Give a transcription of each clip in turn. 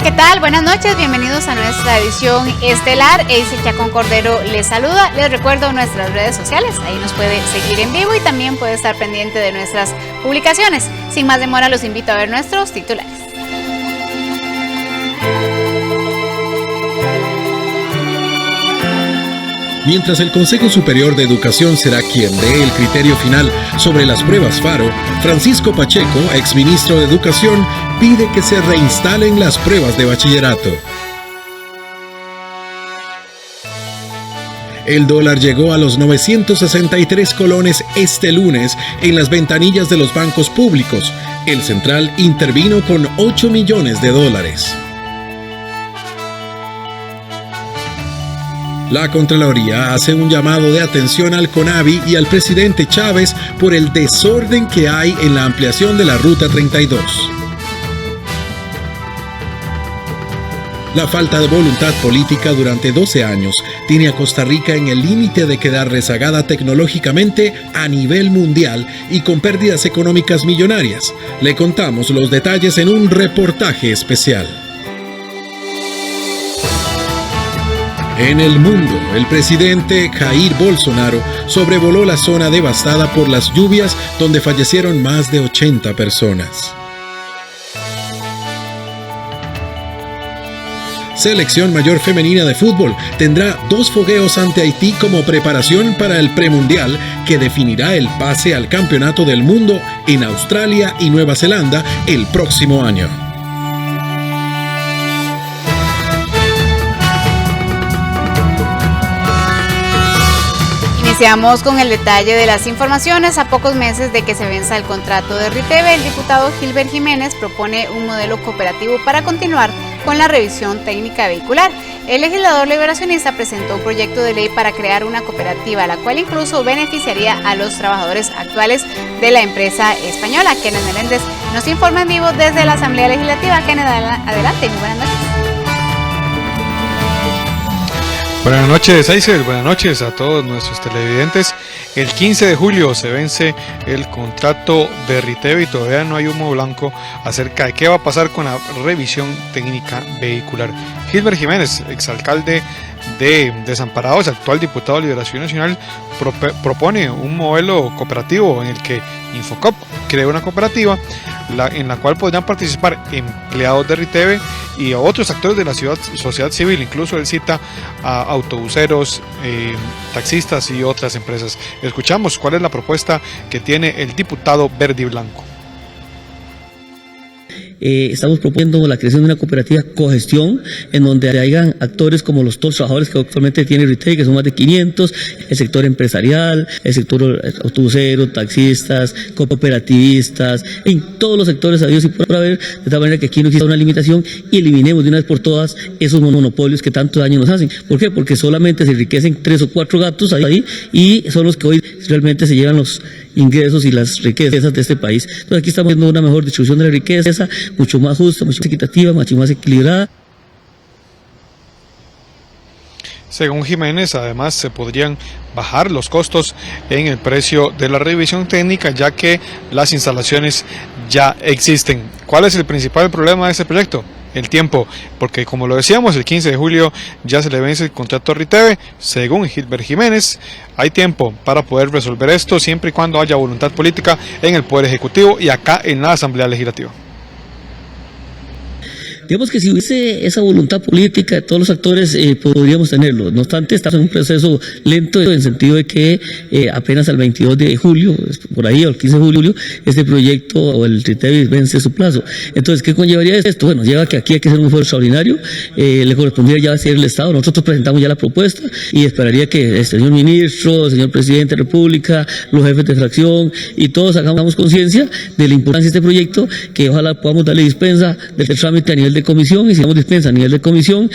¿qué tal? Buenas noches, bienvenidos a nuestra edición estelar. Eisel Chacón Cordero les saluda. Les recuerdo nuestras redes sociales, ahí nos puede seguir en vivo y también puede estar pendiente de nuestras publicaciones. Sin más demora, los invito a ver nuestros titulares. Mientras el Consejo Superior de Educación será quien dé el criterio final sobre las pruebas Faro, Francisco Pacheco, exministro de Educación, pide que se reinstalen las pruebas de bachillerato. El dólar llegó a los 963 colones este lunes en las ventanillas de los bancos públicos. El central intervino con 8 millones de dólares. La Contraloría hace un llamado de atención al CONAVI y al presidente Chávez por el desorden que hay en la ampliación de la Ruta 32. La falta de voluntad política durante 12 años tiene a Costa Rica en el límite de quedar rezagada tecnológicamente a nivel mundial y con pérdidas económicas millonarias. Le contamos los detalles en un reportaje especial. En el mundo, el presidente Jair Bolsonaro sobrevoló la zona devastada por las lluvias donde fallecieron más de 80 personas. Selección mayor femenina de fútbol tendrá 2 fogueos ante Haití como preparación para el premundial que definirá el pase al Campeonato del Mundo en Australia y Nueva Zelanda el próximo año. Iniciamos con el detalle de las informaciones. A pocos meses de que se venza el contrato de Riteve, el diputado Gilbert Jiménez propone un modelo cooperativo para continuar con la revisión técnica vehicular. El legislador liberacionista presentó un proyecto de ley para crear una cooperativa, la cual incluso beneficiaría a los trabajadores actuales de la empresa española. Kenneth Meléndez nos informa en vivo desde la Asamblea Legislativa. Kenneth, adelante, muy buenas noches. Buenas noches, Eisel. Buenas noches a todos nuestros televidentes. El 15 de julio se vence el contrato de Riteve y todavía no hay humo blanco acerca de qué va a pasar con la revisión técnica vehicular. Gilbert Jiménez, exalcalde de Desamparados, actual diputado de Liberación Nacional, propone un modelo cooperativo en el que Infocop crea una cooperativa en la cual podrán participar empleados de Riteve y otros actores de la sociedad civil. Incluso él cita a autobuseros, taxistas y otras empresas. Escuchamos cuál es la propuesta que tiene el diputado verde y blanco. Estamos proponiendo la creación de una cooperativa cogestión en donde hayan actores como los dos trabajadores que actualmente tiene Riteve, que son más de 500, el sector empresarial, el sector autobusero, taxistas, cooperativistas, en todos los sectores a Dios y por haber, de tal manera que aquí no exista una limitación y eliminemos de una vez por todas esos monopolios que tanto daño nos hacen. ¿Por qué? Porque solamente se enriquecen 3 o 4 gatos ahí y son los que hoy realmente se llevan los ingresos y las riquezas de este país. Entonces aquí estamos viendo una mejor distribución de la riqueza, mucho más justa, mucho más equitativa, mucho más equilibrada. Según Jiménez, además se podrían bajar los costos en el precio de la revisión técnica, ya que las instalaciones ya existen. ¿Cuál es el principal problema de este proyecto? El tiempo, porque como lo decíamos, el 15 de julio ya se le vence el contrato a Riteve. Según Gilbert Jiménez, hay tiempo para poder resolver esto siempre y cuando haya voluntad política en el Poder Ejecutivo y acá en la Asamblea Legislativa. Digamos que si hubiese esa voluntad política de todos los actores, podríamos tenerlo. No obstante, estamos en un proceso lento en el sentido de que apenas al 22 de julio, por ahí, o el 15 de julio, este proyecto o el Riteve vence su plazo. Entonces, ¿qué conllevaría esto? Bueno, lleva que aquí hay que hacer un esfuerzo extraordinario, le correspondería ya hacer el Estado. Nosotros presentamos ya la propuesta y esperaría que el señor ministro, el señor presidente de la República, los jefes de fracción y todos hagamos conciencia de la importancia de este proyecto, que ojalá podamos darle dispensa del trámite a nivel de comisión, y si damos dispensa a nivel de comisión,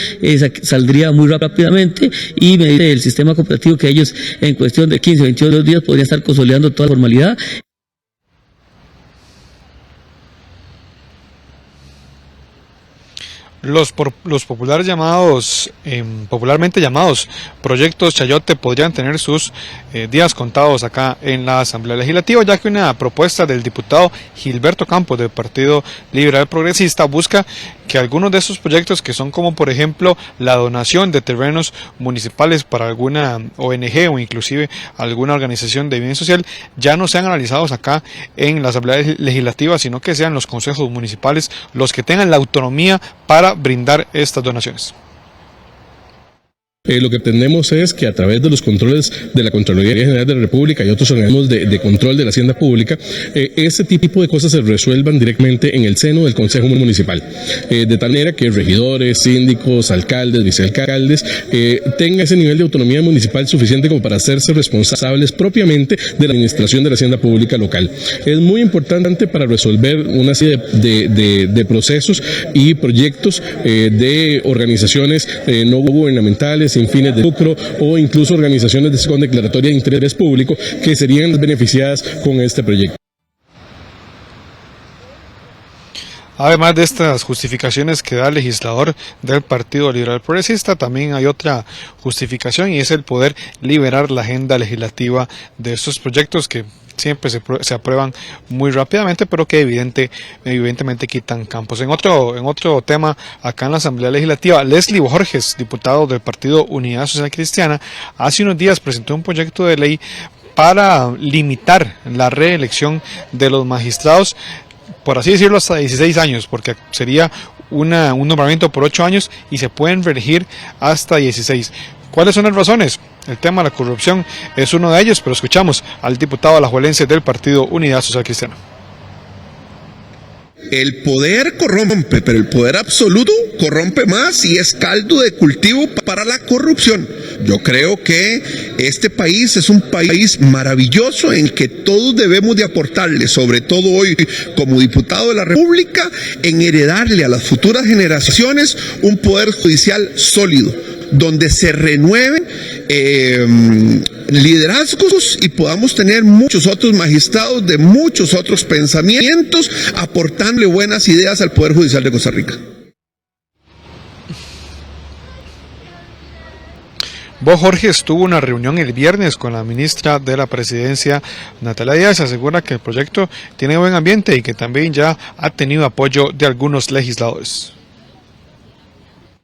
saldría muy rápidamente y me dice el sistema cooperativo que ellos en cuestión de 15, 22 días podrían estar consolidando toda la formalidad. Los popularmente llamados proyectos Chayote podrían tener sus días contados acá en la Asamblea Legislativa, ya que una propuesta del diputado Gilberto Campos del Partido Liberal Progresista busca que algunos de estos proyectos, que son como por ejemplo la donación de terrenos municipales para alguna ONG o inclusive alguna organización de bien social, ya no sean analizados acá en la Asamblea Legislativa, sino que sean los consejos municipales los que tengan la autonomía para brindar estas donaciones. Lo que pretendemos es que a través de los controles de la Contraloría General de la República y otros organismos de control de la hacienda pública, este tipo de cosas se resuelvan directamente en el seno del Consejo Municipal, de tal manera que regidores, síndicos, alcaldes, vicealcaldes tengan ese nivel de autonomía municipal suficiente como para hacerse responsables propiamente de la administración de la hacienda pública local. Es muy importante para resolver una serie de procesos y proyectos de organizaciones no gubernamentales sin fines de lucro o incluso organizaciones con declaratoria de interés público que serían las beneficiadas con este proyecto. Además de estas justificaciones que da el legislador del Partido Liberal Progresista, también hay otra justificación y es el poder liberar la agenda legislativa de estos proyectos que siempre se aprueban muy rápidamente, pero que evidentemente quitan campos. En otro tema, acá en la Asamblea Legislativa, Leslie Borges, diputado del Partido Unidad Social Cristiana, hace unos días presentó un proyecto de ley para limitar la reelección de los magistrados, por así decirlo, hasta 16 años, porque sería un nombramiento por 8 años y se pueden reelegir hasta 16. ¿Cuáles son las razones? El tema de la corrupción es uno de ellos, pero escuchamos al diputado alajuelense del Partido Unidad Social Cristiana. El poder corrompe, pero el poder absoluto corrompe más y es caldo de cultivo para la corrupción. Yo creo que este país es un país maravilloso en que todos debemos de aportarle, sobre todo hoy como diputado de la República, en heredarle a las futuras generaciones un poder judicial sólido, donde se renueven liderazgos y podamos tener muchos otros magistrados de muchos otros pensamientos aportándole buenas ideas al Poder Judicial de Costa Rica. Bo Jorges tuvo una reunión el viernes con la ministra de la Presidencia, Natalia Díaz. Asegura que el proyecto tiene buen ambiente y que también ya ha tenido apoyo de algunos legisladores.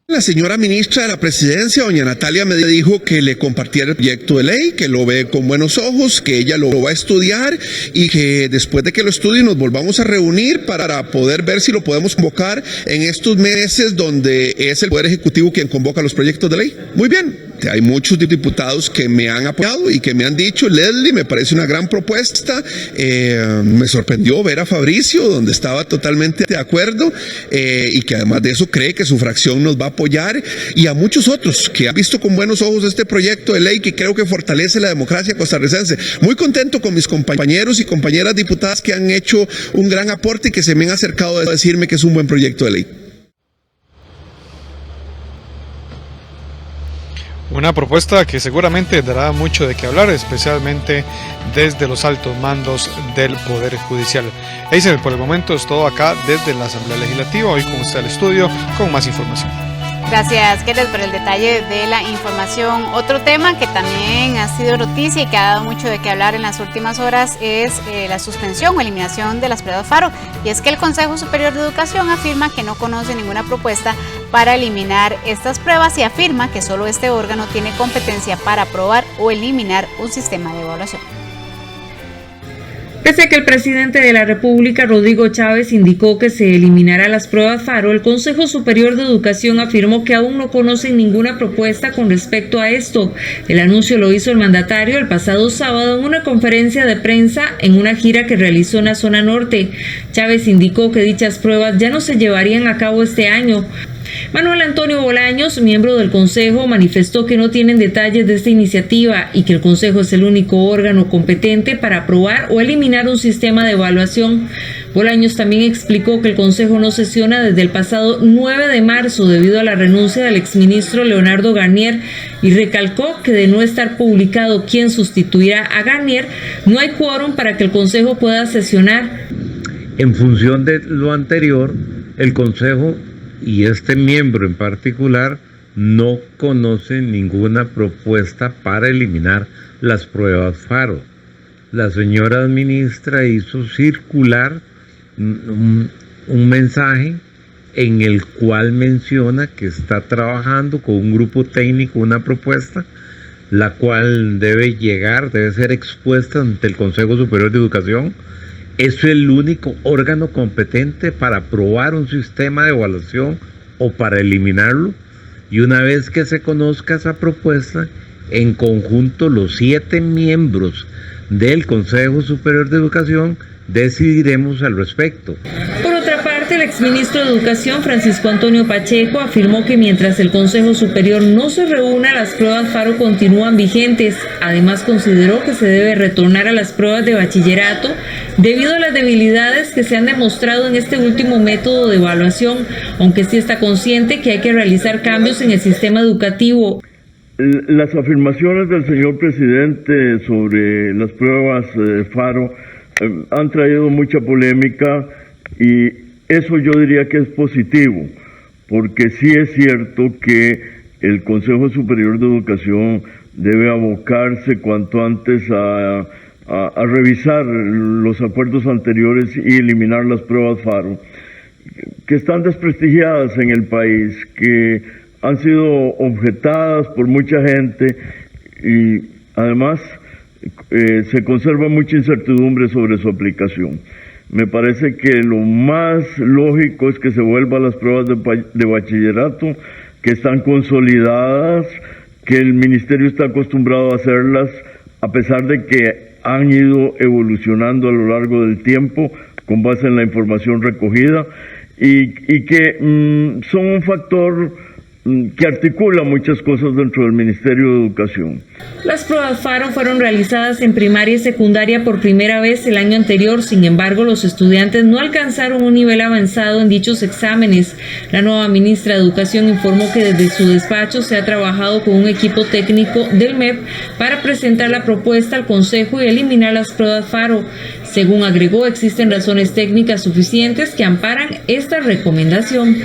La señora ministra de la Presidencia, doña Natalia, me dijo que le compartiera el proyecto de ley, que lo ve con buenos ojos, que ella lo va a estudiar y que después de que lo estudie nos volvamos a reunir para poder ver si lo podemos convocar en estos meses donde es el Poder Ejecutivo quien convoca los proyectos de ley. Muy bien. Hay muchos diputados que me han apoyado y que me han dicho, Leslie, me parece una gran propuesta. Me sorprendió ver a Fabricio, donde estaba totalmente de acuerdo y que además de eso cree que su fracción nos va a apoyar, y a muchos otros que han visto con buenos ojos este proyecto de ley que creo que fortalece la democracia costarricense. Muy contento con mis compañeros y compañeras diputadas que han hecho un gran aporte y que se me han acercado a decirme que es un buen proyecto de ley. Una propuesta que seguramente dará mucho de qué hablar, especialmente desde los altos mandos del Poder Judicial. Eisel, por el momento es todo acá desde la Asamblea Legislativa. Hoy con usted al estudio con más información. Gracias, Kenneth, por el detalle de la información. Otro tema que también ha sido noticia y que ha dado mucho de qué hablar en las últimas horas es la suspensión o eliminación de las pruebas FARO. Y es que el Consejo Superior de Educación afirma que no conoce ninguna propuesta para eliminar estas pruebas y afirma que solo este órgano tiene competencia para aprobar o eliminar un sistema de evaluación. Pese a que el presidente de la República, Rodrigo Chávez, indicó que se eliminará las pruebas FARO, el Consejo Superior de Educación afirmó que aún no conocen ninguna propuesta con respecto a esto. El anuncio lo hizo el mandatario el pasado sábado en una conferencia de prensa en una gira que realizó en la zona norte. Chávez indicó que dichas pruebas ya no se llevarían a cabo este año. Manuel Antonio Bolaños, miembro del Consejo, manifestó que no tienen detalles de esta iniciativa y que el Consejo es el único órgano competente para aprobar o eliminar un sistema de evaluación. Bolaños también explicó que el Consejo no sesiona desde el pasado 9 de marzo debido a la renuncia del exministro Leonardo Garnier y recalcó que de no estar publicado quién sustituirá a Garnier, no hay quórum para que el Consejo pueda sesionar. En función de lo anterior, el Consejo y este miembro en particular no conoce ninguna propuesta para eliminar las pruebas FARO. La señora ministra hizo circular un mensaje en el cual menciona que está trabajando con un grupo técnico una propuesta, la cual debe ser expuesta ante el Consejo Superior de Educación. Es el único órgano competente para aprobar un sistema de evaluación o para eliminarlo, y una vez que se conozca esa propuesta, en conjunto los 7 miembros del Consejo Superior de Educación decidiremos al respecto. Por otra parte, el exministro de Educación, Francisco Antonio Pacheco, afirmó que mientras el Consejo Superior no se reúna, las pruebas FARO continúan vigentes. Además, consideró que se debe retornar a las pruebas de bachillerato debido a las debilidades que se han demostrado en este último método de evaluación, aunque sí está consciente que hay que realizar cambios en el sistema educativo. Las afirmaciones del señor presidente sobre las pruebas FARO han traído mucha polémica, y eso yo diría que es positivo, porque sí es cierto que el Consejo Superior de Educación debe abocarse cuanto antes a revisar los acuerdos anteriores y eliminar las pruebas FARO, que están desprestigiadas en el país, que han sido objetadas por mucha gente, y además se conserva mucha incertidumbre sobre su aplicación. Me parece que lo más lógico es que se vuelvan las pruebas de bachillerato, que están consolidadas, que el ministerio está acostumbrado a hacerlas, a pesar de que han ido evolucionando a lo largo del tiempo con base en la información recogida, y que son un factor que articula muchas cosas dentro del Ministerio de Educación. Las pruebas FARO fueron realizadas en primaria y secundaria por primera vez el año anterior. Sin embargo, los estudiantes no alcanzaron un nivel avanzado en dichos exámenes. La nueva ministra de Educación informó que desde su despacho se ha trabajado con un equipo técnico del MEP para presentar la propuesta al Consejo y eliminar las pruebas FARO. Según agregó, existen razones técnicas suficientes que amparan esta recomendación.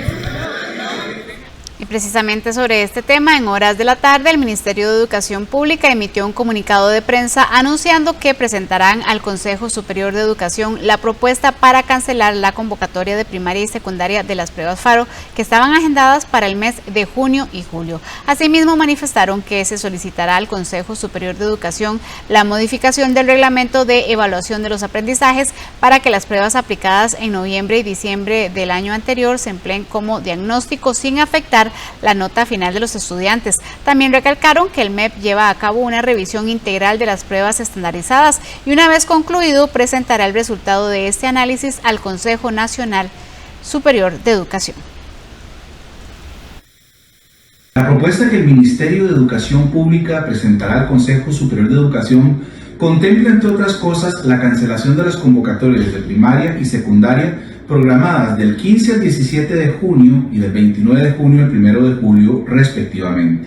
Y precisamente sobre este tema, en horas de la tarde, el Ministerio de Educación Pública emitió un comunicado de prensa anunciando que presentarán al Consejo Superior de Educación la propuesta para cancelar la convocatoria de primaria y secundaria de las pruebas FARO que estaban agendadas para el mes de junio y julio. Asimismo, manifestaron que se solicitará al Consejo Superior de Educación la modificación del reglamento de evaluación de los aprendizajes para que las pruebas aplicadas en noviembre y diciembre del año anterior se empleen como diagnóstico sin afectar la nota final de los estudiantes. También recalcaron que el MEP lleva a cabo una revisión integral de las pruebas estandarizadas y una vez concluido presentará el resultado de este análisis al Consejo Nacional Superior de Educación. La propuesta que el Ministerio de Educación Pública presentará al Consejo Superior de Educación contempla, entre otras cosas, la cancelación de las convocatorias de primaria y secundaria programadas del 15 al 17 de junio y del 29 de junio al 1 de julio, respectivamente.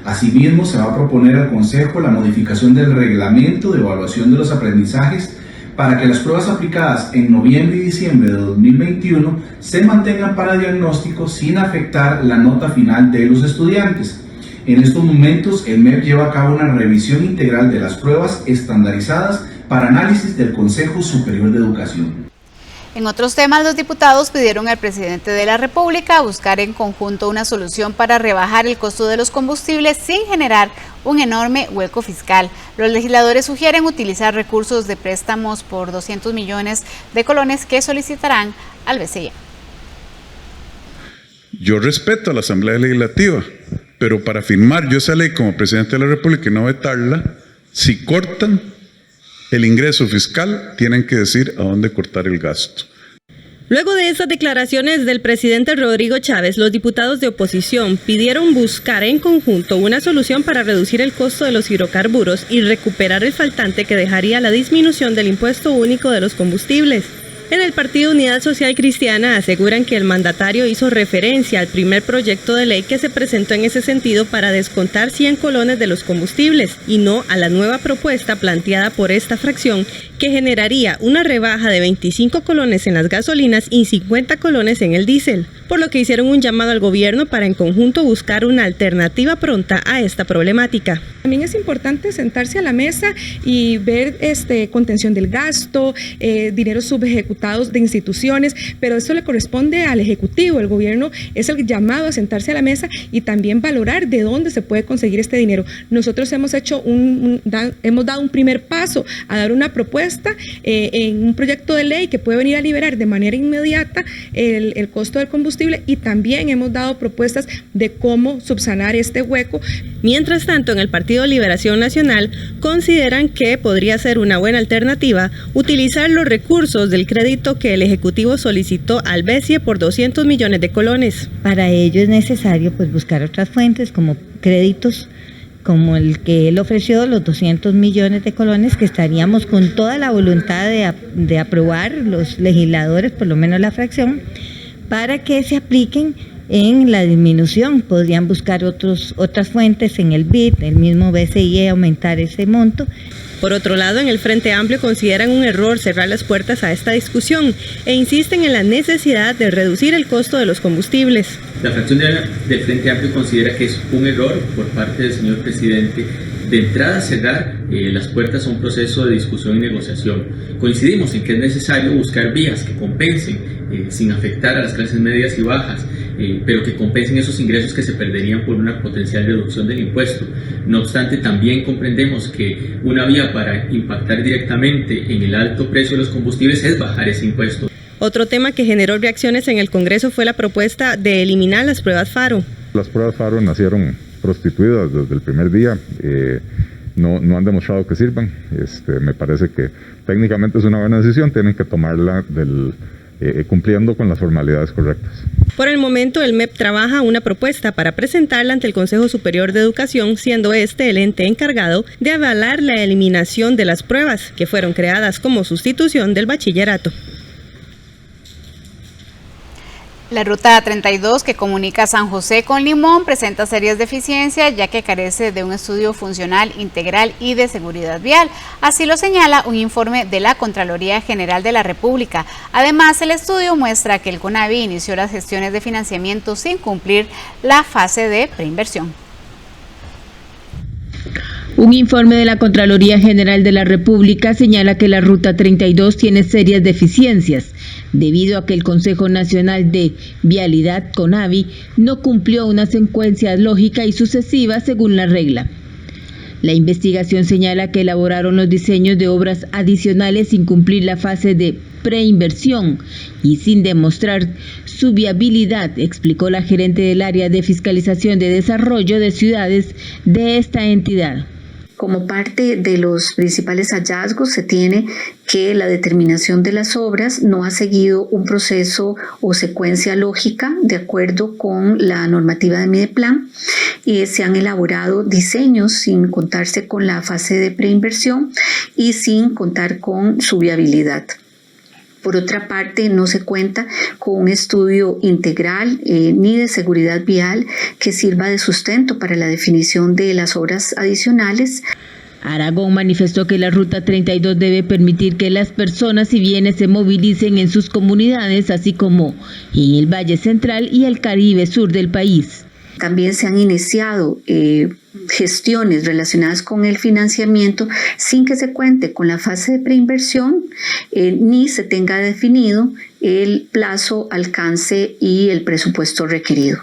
Asimismo, se va a proponer al Consejo la modificación del reglamento de evaluación de los aprendizajes para que las pruebas aplicadas en noviembre y diciembre de 2021 se mantengan para diagnóstico sin afectar la nota final de los estudiantes. En estos momentos, el MEP lleva a cabo una revisión integral de las pruebas estandarizadas para análisis del Consejo Superior de Educación. En otros temas, los diputados pidieron al presidente de la República buscar en conjunto una solución para rebajar el costo de los combustibles sin generar un enorme hueco fiscal. Los legisladores sugieren utilizar recursos de préstamos por 200 millones de colones que solicitarán al BCE. Yo respeto a la Asamblea Legislativa, pero para firmar yo esa ley como presidente de la República y no vetarla, si cortan el ingreso fiscal, tienen que decir a dónde cortar el gasto. Luego de esas declaraciones del presidente Rodrigo Chávez, los diputados de oposición pidieron buscar en conjunto una solución para reducir el costo de los hidrocarburos y recuperar el faltante que dejaría la disminución del impuesto único de los combustibles. En el Partido Unidad Social Cristiana aseguran que el mandatario hizo referencia al primer proyecto de ley que se presentó en ese sentido para descontar 100 colones de los combustibles y no a la nueva propuesta planteada por esta fracción que generaría una rebaja de 25 colones en las gasolinas y 50 colones en el diésel, por lo que hicieron un llamado al gobierno para en conjunto buscar una alternativa pronta a esta problemática. También es importante sentarse a la mesa y ver contención del gasto, dinero subejecutivo diputados de instituciones, pero esto le corresponde al Ejecutivo. El gobierno es el llamado a sentarse a la mesa y también valorar de dónde se puede conseguir este dinero. Nosotros hemos dado un primer paso a dar una propuesta en un proyecto de ley que puede venir a liberar de manera inmediata el costo del combustible, y también hemos dado propuestas de cómo subsanar este hueco. Mientras tanto, en el Partido Liberación Nacional consideran que podría ser una buena alternativa utilizar los recursos del crédito que el Ejecutivo solicitó al BESIE por 200 millones de colones. Para ello es necesario buscar otras fuentes como créditos como el que él ofreció, los 200 millones de colones, que estaríamos con toda la voluntad de aprobar los legisladores, por lo menos la fracción, para que se apliquen en la disminución. Podrían buscar otras fuentes en el BID, el mismo BCI, aumentar ese monto. Por otro lado, en el Frente Amplio consideran un error cerrar las puertas a esta discusión e insisten en la necesidad de reducir el costo de los combustibles. La fracción del Frente Amplio considera que es un error por parte del señor presidente de entrada cerrar las puertas a un proceso de discusión y negociación. Coincidimos en que es necesario buscar vías que compensen sin afectar a las clases medias y bajas, pero que compensen esos ingresos que se perderían por una potencial reducción del impuesto. No obstante, también comprendemos que una vía para impactar directamente en el alto precio de los combustibles es bajar ese impuesto. Otro tema que generó reacciones en el Congreso fue la propuesta de eliminar las pruebas FARO. Las pruebas FARO nacieron prostituidas desde el primer día, no han demostrado que sirvan. Me parece que técnicamente es una buena decisión, tienen que tomarla cumpliendo con las formalidades correctas. Por el momento, el MEP trabaja una propuesta para presentarla ante el Consejo Superior de Educación, siendo este el ente encargado de avalar la eliminación de las pruebas que fueron creadas como sustitución del bachillerato. La ruta 32 que comunica San José con Limón presenta serias deficiencias, ya que carece de un estudio funcional integral y de seguridad vial. Así lo señala un informe de la Contraloría General de la República. Además, el estudio muestra que el CONAVI inició las gestiones de financiamiento sin cumplir la fase de preinversión. Un informe de la Contraloría General de la República señala que la Ruta 32 tiene serias deficiencias, debido a que el Consejo Nacional de Vialidad, CONAVI, no cumplió una secuencia lógica y sucesiva según la regla. La investigación señala que elaboraron los diseños de obras adicionales sin cumplir la fase de preinversión y sin demostrar su viabilidad, explicó la gerente del área de fiscalización de desarrollo de ciudades de esta entidad. Como parte de los principales hallazgos se tiene que la determinación de las obras no ha seguido un proceso o secuencia lógica de acuerdo con la normativa de Mideplan. Se han elaborado diseños sin contarse con la fase de preinversión y sin contar con su viabilidad. Por otra parte, no se cuenta con un estudio integral ni de seguridad vial que sirva de sustento para la definición de las obras adicionales. Aragón manifestó que la Ruta 32 debe permitir que las personas y bienes se movilicen en sus comunidades, así como en el Valle Central y el Caribe Sur del país. También se han iniciado gestiones relacionadas con el financiamiento sin que se cuente con la fase de preinversión ni se tenga definido el plazo, alcance y el presupuesto requerido.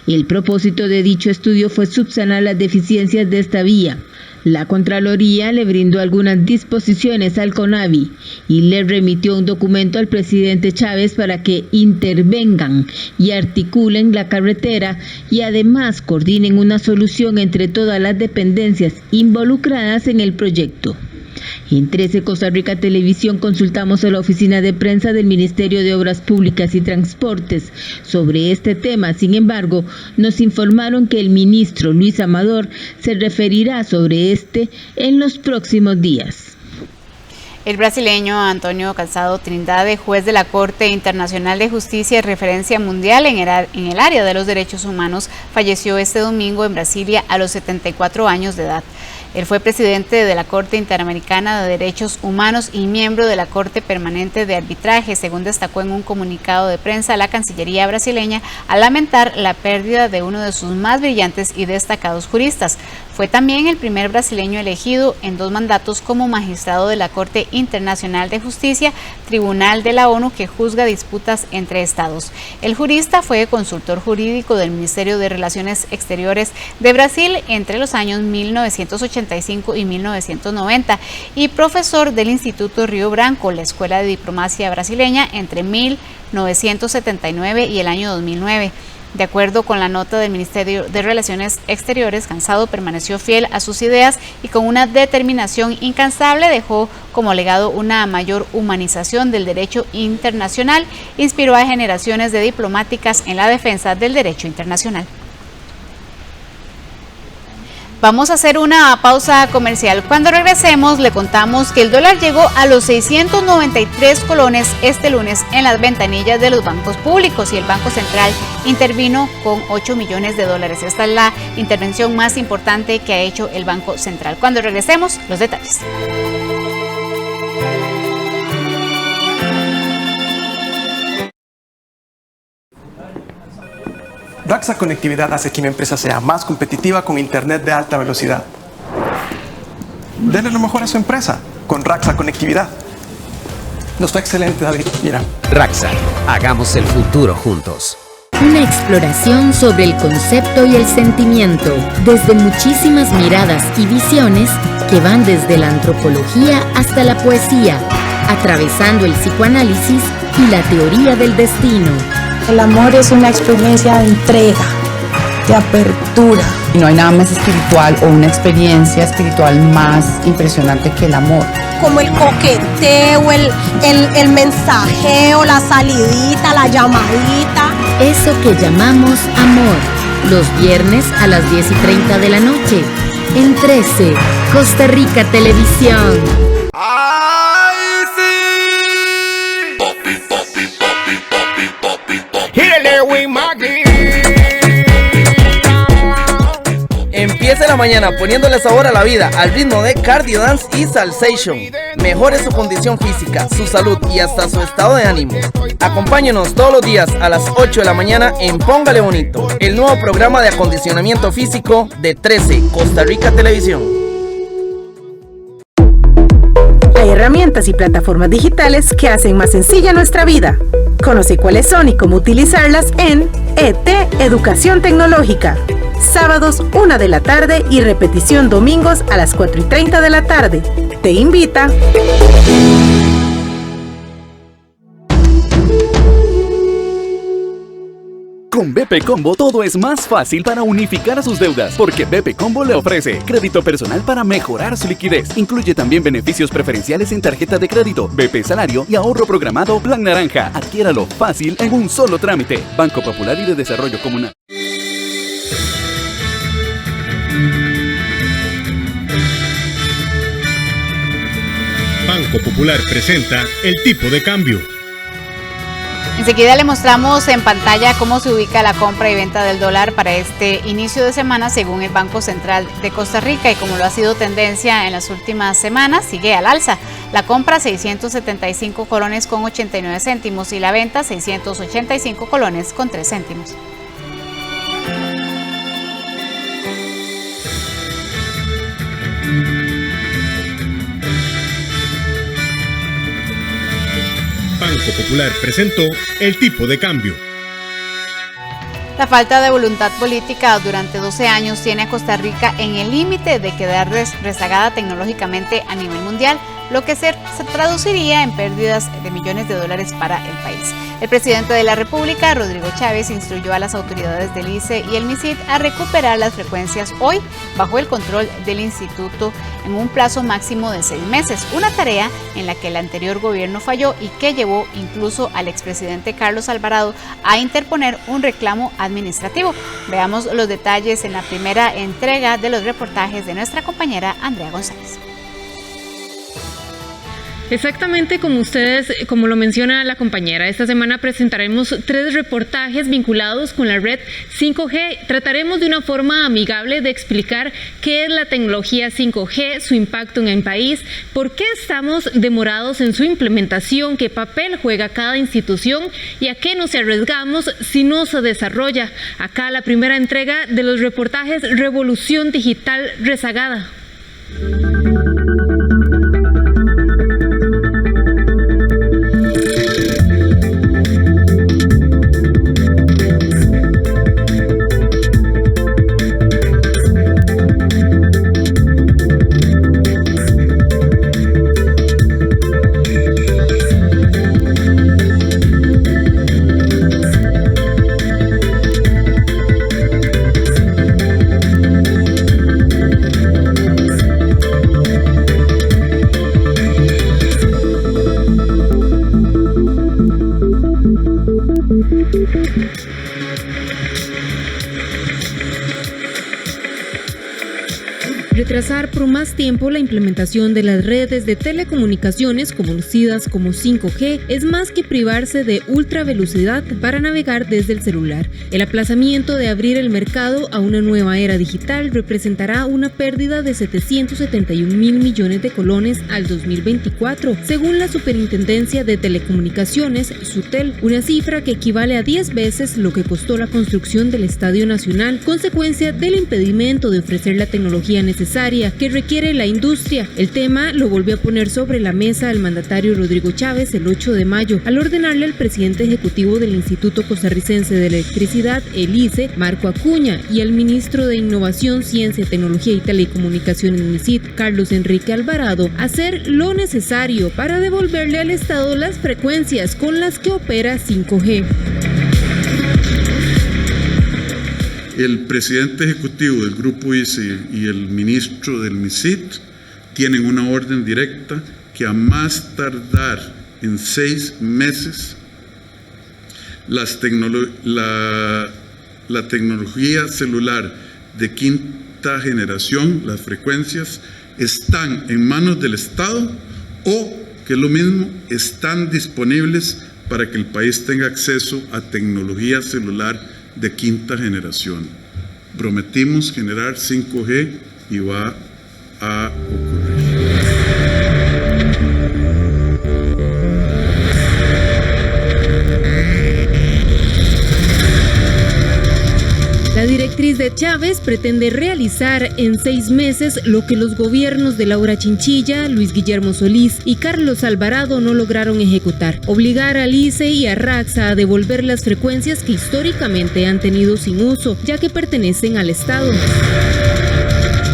El propósito de dicho estudio fue subsanar las deficiencias de esta vía. La Contraloría le brindó algunas disposiciones al CONAVI y le remitió un documento al presidente Chávez para que intervengan y articulen la carretera y además coordinen una solución entre todas las dependencias involucradas en el proyecto. En 13 Costa Rica Televisión consultamos a la oficina de prensa del Ministerio de Obras Públicas y Transportes sobre este tema. Sin embargo, nos informaron que el ministro Luis Amador se referirá sobre en los próximos días. El brasileño Antonio Calzado Trindade, juez de la Corte Internacional de Justicia de referencia mundial en el área de los derechos humanos, falleció este domingo en Brasilia a los 74 años de edad. Él fue presidente de la Corte Interamericana de Derechos Humanos y miembro de la Corte Permanente de Arbitraje, según destacó en un comunicado de prensa la Cancillería brasileña al lamentar la pérdida de uno de sus más brillantes y destacados juristas. Fue también el primer brasileño elegido en 2 mandatos como magistrado de la Corte Internacional de Justicia, tribunal de la ONU que juzga disputas entre estados. El jurista fue consultor jurídico del Ministerio de Relaciones Exteriores de Brasil entre los años 1985 y 1990 y profesor del Instituto Río Branco, la Escuela de Diplomacia brasileña, entre 1979 y el año 2009. De acuerdo con la nota del Ministerio de Relaciones Exteriores, Cansado permaneció fiel a sus ideas y con una determinación incansable dejó como legado una mayor humanización del derecho internacional, inspiró a generaciones de diplomáticas en la defensa del derecho internacional. Vamos a hacer una pausa comercial. Cuando regresemos le contamos que el dólar llegó a los 693 colones este lunes en las ventanillas de los bancos públicos y el Banco Central intervino con 8 millones de dólares. Esta es la intervención más importante que ha hecho el Banco Central. Cuando regresemos, los detalles. Raxa Conectividad hace que mi empresa sea más competitiva con internet de alta velocidad. Denle lo mejor a su empresa con Raxa Conectividad. Nos fue excelente, David. Mira. Raxa, hagamos el futuro juntos. Una exploración sobre el concepto y el sentimiento, desde muchísimas miradas y visiones que van desde la antropología hasta la poesía, atravesando el psicoanálisis y la teoría del destino. El amor es una experiencia de entrega, de apertura. Y no hay nada más espiritual o una experiencia espiritual más impresionante que el amor. Como el coqueteo, el mensajeo, la salidita, la llamadita. Eso que llamamos amor, los viernes a las 10:30 de la noche, en 13, Costa Rica Televisión. Empiece la mañana poniéndole sabor a la vida al ritmo de cardio dance y salsation. Mejore su condición física, su salud y hasta su estado de ánimo. Acompáñenos todos los días a las 8 de la mañana en Póngale Bonito, el nuevo programa de acondicionamiento físico de 13, Costa Rica Televisión. Hay herramientas y plataformas digitales que hacen más sencilla nuestra vida. Conoce cuáles son y cómo utilizarlas en ET Educación Tecnológica. Sábados 1 de la tarde y repetición domingos a las 4:30 de la tarde. Te invita. Con BP Combo todo es más fácil para unificar sus deudas, porque BP Combo le ofrece crédito personal para mejorar su liquidez. Incluye también beneficios preferenciales en tarjeta de crédito, BP Salario y ahorro programado Plan Naranja. Adquiéralo fácil en un solo trámite. Banco Popular y de Desarrollo Comunal. Banco Popular presenta el tipo de cambio. Enseguida le mostramos en pantalla cómo se ubica la compra y venta del dólar para este inicio de semana según el Banco Central de Costa Rica y como lo ha sido tendencia en las últimas semanas, sigue al alza. La compra 675 colones con 89 céntimos y la venta 685 colones con 3 céntimos. Banco Popular presentó el tipo de cambio. La falta de voluntad política durante 12 años tiene a Costa Rica en el límite de quedar rezagada tecnológicamente a nivel mundial, lo que se traduciría en pérdidas de millones de dólares para el país. El presidente de la República, Rodrigo Chávez, instruyó a las autoridades del ICE y el MISID a recuperar las frecuencias hoy bajo el control del instituto en un plazo máximo de 6 meses, una tarea en la que el anterior gobierno falló y que llevó incluso al expresidente Carlos Alvarado a interponer un reclamo administrativo. Veamos los detalles en la primera entrega de los reportajes de nuestra compañera Andrea González. Exactamente como lo menciona la compañera, esta semana presentaremos 3 reportajes vinculados con la red 5G. Trataremos de una forma amigable de explicar qué es la tecnología 5G, su impacto en el país, por qué estamos demorados en su implementación, qué papel juega cada institución y a qué nos arriesgamos si no se desarrolla. Acá la primera entrega de los reportajes Revolución Digital Rezagada. Retrasar por más tiempo la implementación de las redes de telecomunicaciones conocidas como 5G es más que privarse de ultra velocidad para navegar desde el celular. El aplazamiento de abrir el mercado a una nueva era digital representará una pérdida de 771.000 millones de colones al 2024, según la Superintendencia de Telecomunicaciones, SUTEL, una cifra que equivale a 10 veces lo que costó la construcción del Estadio Nacional, consecuencia del impedimento de ofrecer la tecnología necesaria que requiere la industria. El tema lo volvió a poner sobre la mesa el mandatario Rodrigo Chávez el 8 de mayo, al ordenarle al presidente ejecutivo del Instituto Costarricense de Electricidad, el ICE, Marco Acuña, y al ministro de Innovación, Ciencia, Tecnología y Telecomunicaciones, MICIT, Carlos Enrique Alvarado, hacer lo necesario para devolverle al Estado las frecuencias con las que opera 5G. El presidente ejecutivo del Grupo ICE y el ministro del MICIT tienen una orden directa que a más tardar en 6 meses la tecnología celular de quinta generación, las frecuencias, están en manos del Estado o, que es lo mismo, están disponibles para que el país tenga acceso a tecnología celular de quinta generación. Prometimos generar 5G y va a ocurrir. La directriz de Chávez pretende realizar en 6 meses lo que los gobiernos de Laura Chinchilla, Luis Guillermo Solís y Carlos Alvarado no lograron ejecutar: obligar al ICE y a RACSA a devolver las frecuencias que históricamente han tenido sin uso, ya que pertenecen al Estado.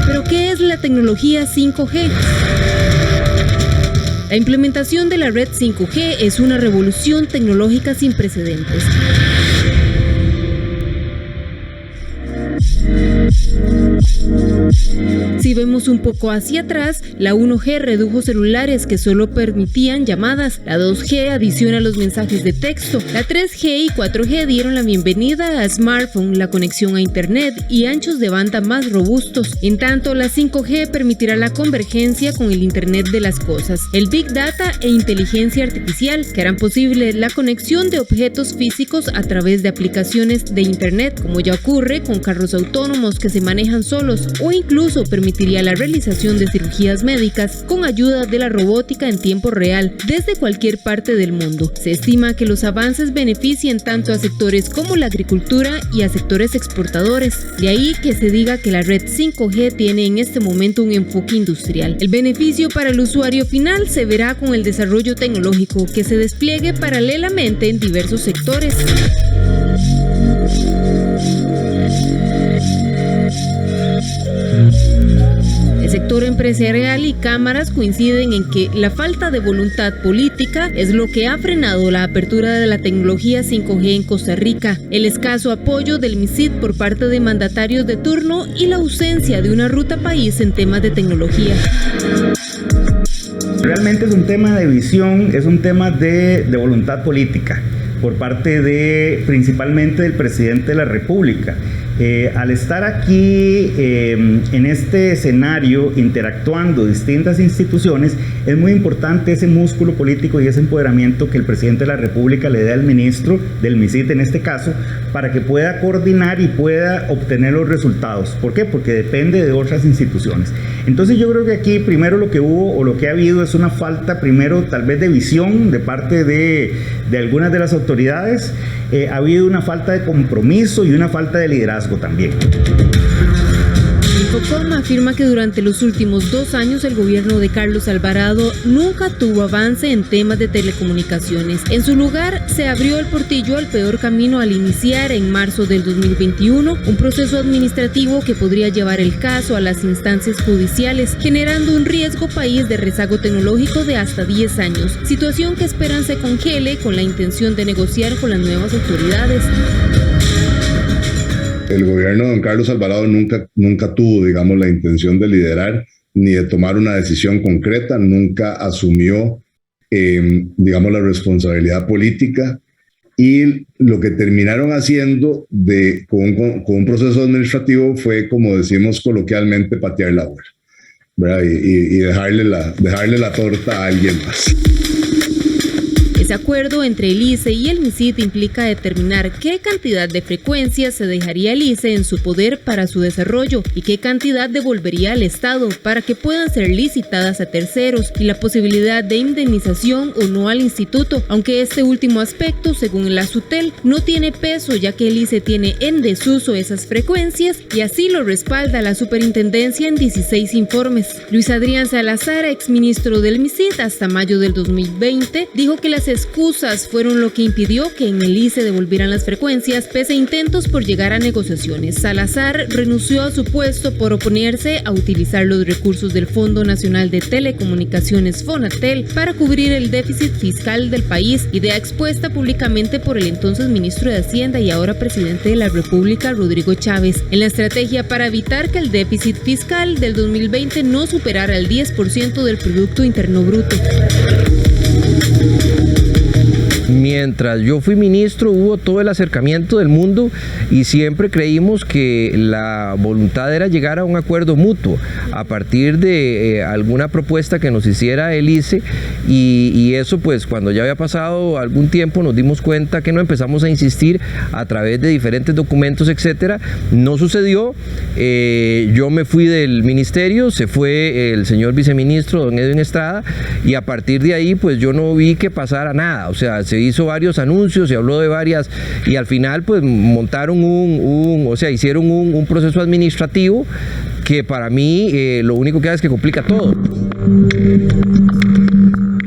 ¿Pero qué es la tecnología 5G? La implementación de la red 5G es una revolución tecnológica sin precedentes. Si vemos un poco hacia atrás, la 1G redujo celulares que solo permitían llamadas, la 2G adiciona los mensajes de texto, la 3G y 4G dieron la bienvenida a smartphone, la conexión a internet y anchos de banda más robustos. En tanto, la 5G permitirá la convergencia con el internet de las cosas, el big data e inteligencia artificial, que harán posible la conexión de objetos físicos a través de aplicaciones de internet, como ya ocurre con carros autónomos que se manejan solos, o incluso permitiría la realización de cirugías médicas con ayuda de la robótica en tiempo real desde cualquier parte del mundo. Se estima que los avances beneficien tanto a sectores como la agricultura y a sectores exportadores. De ahí que se diga que la red 5G tiene en este momento un enfoque industrial. El beneficio para el usuario final se verá con el desarrollo tecnológico que se despliegue paralelamente en diversos sectores. El sector empresarial y cámaras coinciden en que la falta de voluntad política es lo que ha frenado la apertura de la tecnología 5G en Costa Rica, el escaso apoyo del MICIT por parte de mandatarios de turno y la ausencia de una ruta país en temas de tecnología. Realmente es un tema de visión, es un tema de voluntad política por parte principalmente del presidente de la República. Al estar aquí en este escenario interactuando distintas instituciones, es muy importante ese músculo político y ese empoderamiento que el presidente de la República le dé al ministro del MISIT en este caso, para que pueda coordinar y pueda obtener los resultados. ¿Por qué? Porque depende de otras instituciones. Entonces yo creo que aquí primero lo que hubo o lo que ha habido es una falta primero tal vez de visión de parte de algunas de las autoridades. Ha habido una falta de compromiso y una falta de liderazgo también. Infocom afirma que durante los últimos 2 años el gobierno de Carlos Alvarado nunca tuvo avance en temas de telecomunicaciones. En su lugar, se abrió el portillo al peor camino al iniciar en marzo del 2021 un proceso administrativo que podría llevar el caso a las instancias judiciales, generando un riesgo país de rezago tecnológico de hasta 10 años, situación que esperan se congele con la intención de negociar con las nuevas autoridades. El gobierno de don Carlos Alvarado nunca tuvo, digamos, la intención de liderar ni de tomar una decisión concreta, nunca asumió, digamos, la responsabilidad política, y lo que terminaron haciendo con un proceso administrativo fue, como decimos coloquialmente, patear la bola, ¿verdad? Y dejarle la torta a alguien más. Ese acuerdo entre el ICE y el MISIT implica determinar qué cantidad de frecuencias se dejaría el ICE en su poder para su desarrollo y qué cantidad devolvería al Estado para que puedan ser licitadas a terceros, y la posibilidad de indemnización o no al instituto, aunque este último aspecto, según la SUTEL, no tiene peso ya que el ICE tiene en desuso esas frecuencias y así lo respalda la superintendencia en 16 informes. Luis Adrián Salazar, exministro del MISIT hasta mayo del 2020, dijo que las excusas fueron lo que impidió que en el ICE devolvieran las frecuencias pese a intentos por llegar a negociaciones. Salazar renunció a su puesto por oponerse a utilizar los recursos del Fondo Nacional de Telecomunicaciones Fonatel para cubrir el déficit fiscal del país, idea expuesta públicamente por el entonces ministro de Hacienda y ahora presidente de la República, Rodrigo Chávez, en la estrategia para evitar que el déficit fiscal del 2020 no superara el 10% del Producto Interno Bruto. Mientras yo fui ministro hubo todo el acercamiento del mundo y siempre creímos que la voluntad era llegar a un acuerdo mutuo a partir de alguna propuesta que nos hiciera el ICE, y eso pues cuando ya había pasado algún tiempo nos dimos cuenta que no, empezamos a insistir a través de diferentes documentos, etcétera. No sucedió. Yo me fui del ministerio, se fue el señor viceministro don Edwin Estrada, y a partir de ahí pues yo no vi que pasara nada. O sea, se hizo varios anuncios, se habló de varias, y al final pues montaron hicieron un proceso administrativo que para mí lo único que hace es que complica todo.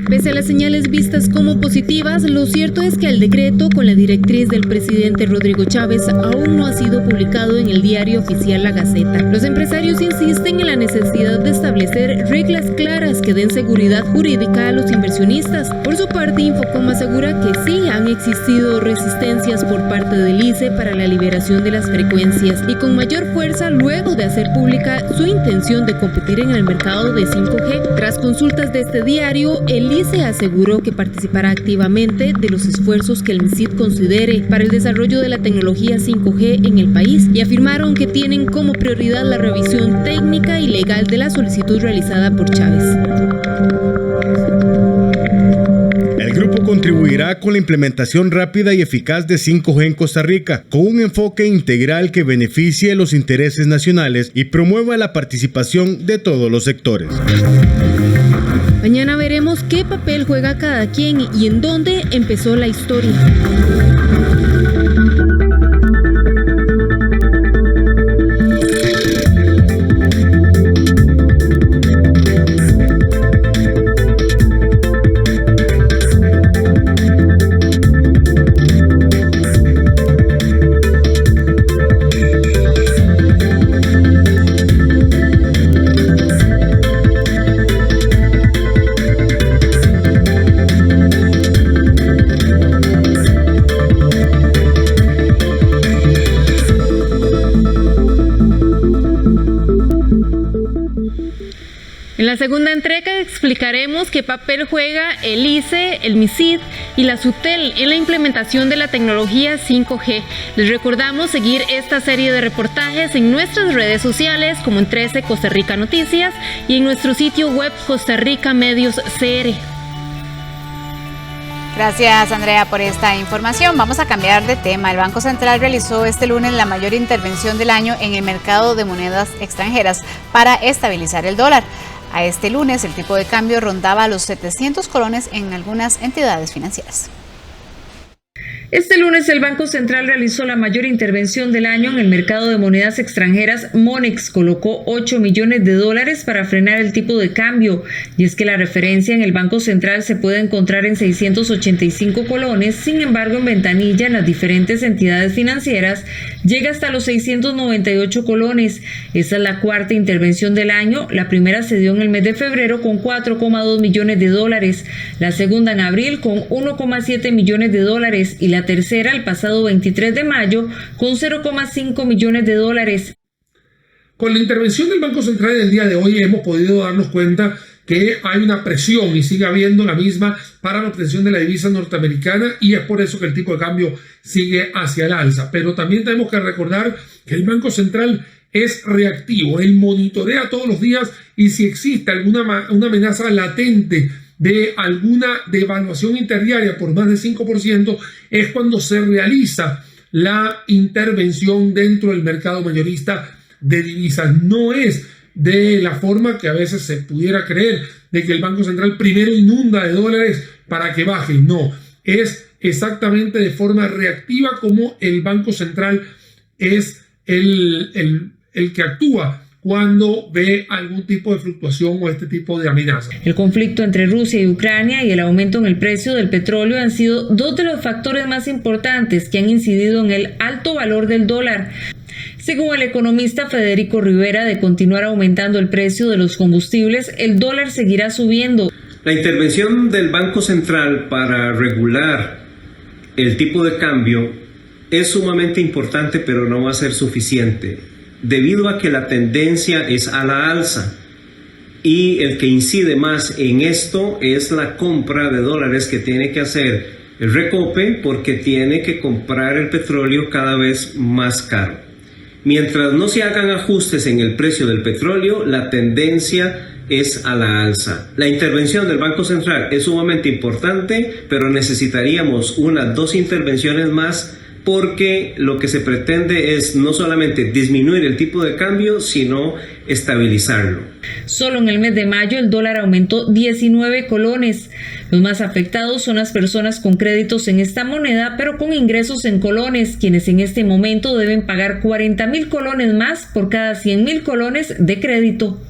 Pese a las señales vistas como positivas, lo cierto es que el decreto con la directriz del presidente Rodrigo Chávez aún no ha sido publicado en el diario oficial La Gaceta. Los empresarios insisten en la necesidad de establecer reglas claras que den seguridad jurídica a los inversionistas. Por su parte, Infocom asegura que sí han existido resistencias por parte del ICE para la liberación de las frecuencias y con mayor fuerza luego de hacer pública su intención de competir en el mercado de 5G. Tras consultas de este diario, el ICE aseguró que participará activamente de los esfuerzos que el MISIT considere para el desarrollo de la tecnología 5G en el país, y afirmaron que tienen como prioridad la revisión técnica y legal de la solicitud realizada por Chávez. El grupo contribuirá con la implementación rápida y eficaz de 5G en Costa Rica, con un enfoque integral que beneficie los intereses nacionales y promueva la participación de todos los sectores. Mañana veremos qué papel juega cada quien y en dónde empezó la historia. En la segunda entrega explicaremos qué papel juega el ICE, el MISIT y la SUTEL en la implementación de la tecnología 5G. Les recordamos seguir esta serie de reportajes en nuestras redes sociales como en 13 Costa Rica Noticias y en nuestro sitio web Costa Rica Medios CR. Gracias, Andrea, por esta información. Vamos a cambiar de tema. El Banco Central realizó este lunes la mayor intervención del año en el mercado de monedas extranjeras para estabilizar el dólar. A este lunes, el tipo de cambio rondaba los 700 colones en algunas entidades financieras. Este lunes el Banco Central realizó la mayor intervención del año en el mercado de monedas extranjeras. Monex colocó $8 millones para frenar el tipo de cambio, y es que la referencia en el Banco Central se puede encontrar en 685 colones, sin embargo en ventanilla en las diferentes entidades financieras llega hasta los 698 colones. Esta es la cuarta intervención del año. La primera se dio en el mes de febrero con $4,2 millones, la segunda en abril con $1,7 millones y la tercera el pasado 23 de mayo con $0,5 millones. Con la intervención del Banco Central en el día de hoy hemos podido darnos cuenta que hay una presión y sigue habiendo la misma para la obtención de la divisa norteamericana, y es por eso que el tipo de cambio sigue hacia el alza. Pero también tenemos que recordar que el Banco Central es reactivo, él monitorea todos los días, y si existe una amenaza latente de alguna devaluación interdiaria por más de 5%, es cuando se realiza la intervención dentro del mercado mayorista de divisas. No es de la forma que a veces se pudiera creer, de que el Banco Central primero inunda de dólares para que bajen. No, es exactamente de forma reactiva como el Banco Central es el que actúa cuando ve algún tipo de fluctuación o este tipo de amenaza. El conflicto entre Rusia y Ucrania y el aumento en el precio del petróleo han sido dos de los factores más importantes que han incidido en el alto valor del dólar. Según el economista Federico Rivera, de continuar aumentando el precio de los combustibles, el dólar seguirá subiendo. La intervención del Banco Central para regular el tipo de cambio es sumamente importante, pero no va a ser suficiente, debido a que la tendencia es a la alza, y el que incide más en esto es la compra de dólares que tiene que hacer el Recope, porque tiene que comprar el petróleo cada vez más caro. Mientras no se hagan ajustes en el precio del petróleo, la tendencia es a la alza. La intervención del Banco Central es sumamente importante, pero necesitaríamos unas 2 intervenciones más, porque lo que se pretende es no solamente disminuir el tipo de cambio, sino estabilizarlo. Solo en el mes de mayo el dólar aumentó 19 colones. Los más afectados son las personas con créditos en esta moneda, pero con ingresos en colones, quienes en este momento deben pagar 40,000 colones más por cada 100,000 colones de crédito.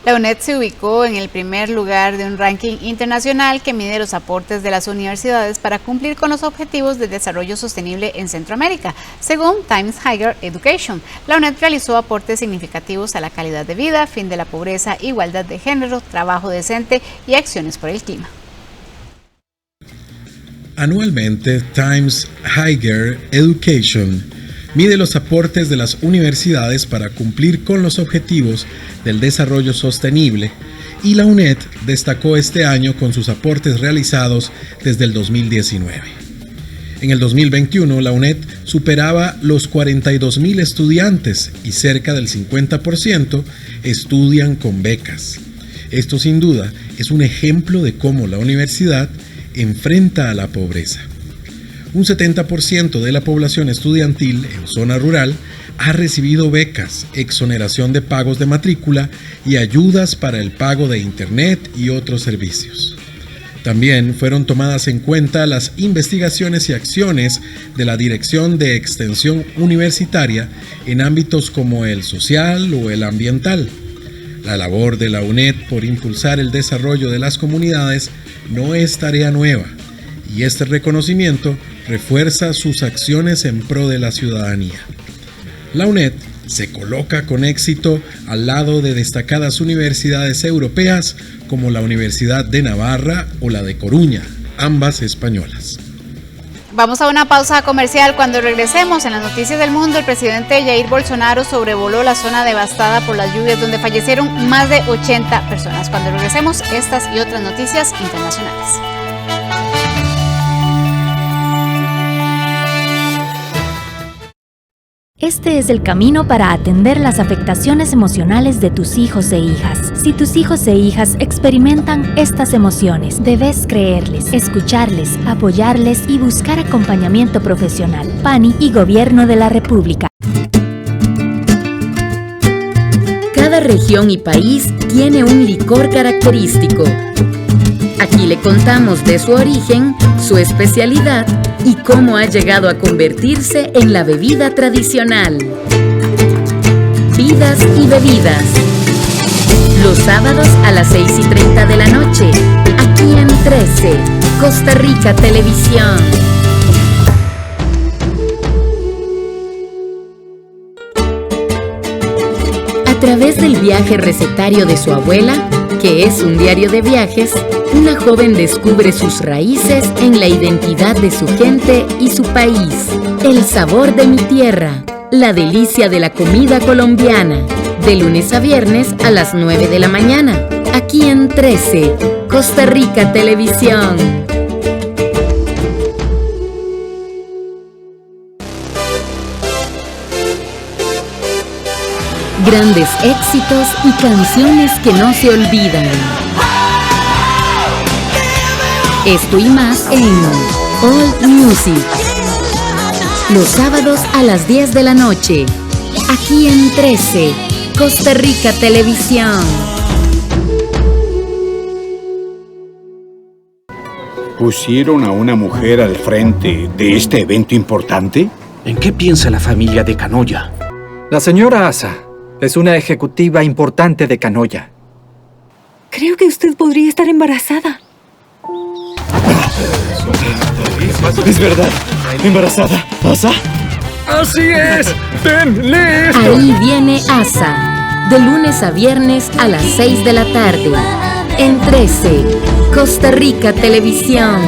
La UNED se ubicó en el primer lugar de un ranking internacional que mide los aportes de las universidades para cumplir con los objetivos de desarrollo sostenible en Centroamérica, según Times Higher Education. La UNED realizó aportes significativos a la calidad de vida, fin de la pobreza, igualdad de género, trabajo decente y acciones por el clima. Anualmente, Times Higher Education mide los aportes de las universidades para cumplir con los objetivos del desarrollo sostenible, y la UNED destacó este año con sus aportes realizados desde el 2019. En el 2021, la UNED superaba los 42,000 estudiantes y cerca del 50% estudian con becas. Esto sin duda es un ejemplo de cómo la universidad enfrenta a la pobreza. Un 70% de la población estudiantil en zona rural ha recibido becas, exoneración de pagos de matrícula y ayudas para el pago de internet y otros servicios. También fueron tomadas en cuenta las investigaciones y acciones de la Dirección de Extensión Universitaria en ámbitos como el social o el ambiental. La labor de la UNED por impulsar el desarrollo de las comunidades no es tarea nueva, y este reconocimiento refuerza sus acciones en pro de la ciudadanía. La UNED se coloca con éxito al lado de destacadas universidades europeas como la Universidad de Navarra o la de Coruña, ambas españolas. Vamos a una pausa comercial. Cuando regresemos en las noticias del mundo, el presidente Jair Bolsonaro sobrevoló la zona devastada por las lluvias donde fallecieron más de 80 personas. Cuando regresemos, estas y otras noticias internacionales. Este es el camino para atender las afectaciones emocionales de tus hijos e hijas. Si tus hijos e hijas experimentan estas emociones, debes creerles, escucharles, apoyarles y buscar acompañamiento profesional. PANI y Gobierno de la República. Cada región y país tiene un licor característico. Aquí le contamos de su origen, su especialidad y cómo ha llegado a convertirse en la bebida tradicional. Vidas y bebidas. Los sábados a las 6:30 de la noche, aquí en 13, Costa Rica Televisión. A través del viaje recetario de su abuela, que es un diario de viajes, una joven descubre sus raíces en la identidad de su gente y su país. El sabor de mi tierra, la delicia de la comida colombiana. De lunes a viernes a las 9 de la mañana, aquí en 13, Costa Rica Televisión. Grandes éxitos y canciones que no se olvidan. Esto y más en All Music. Los sábados a las 10 de la noche, aquí en 13, Costa Rica Televisión. ¿Pusieron a una mujer al frente de este evento importante? ¿En qué piensa la familia de Canoya? La señora Asa es una ejecutiva importante de Canoya. Creo que usted podría estar embarazada. Es verdad. ¿Embarazada? ¿Asa? ¡Así es! ¡Ven, lee esto! Ahí viene Asa. De lunes a viernes a las 6 de la tarde. En 13, Costa Rica Televisión.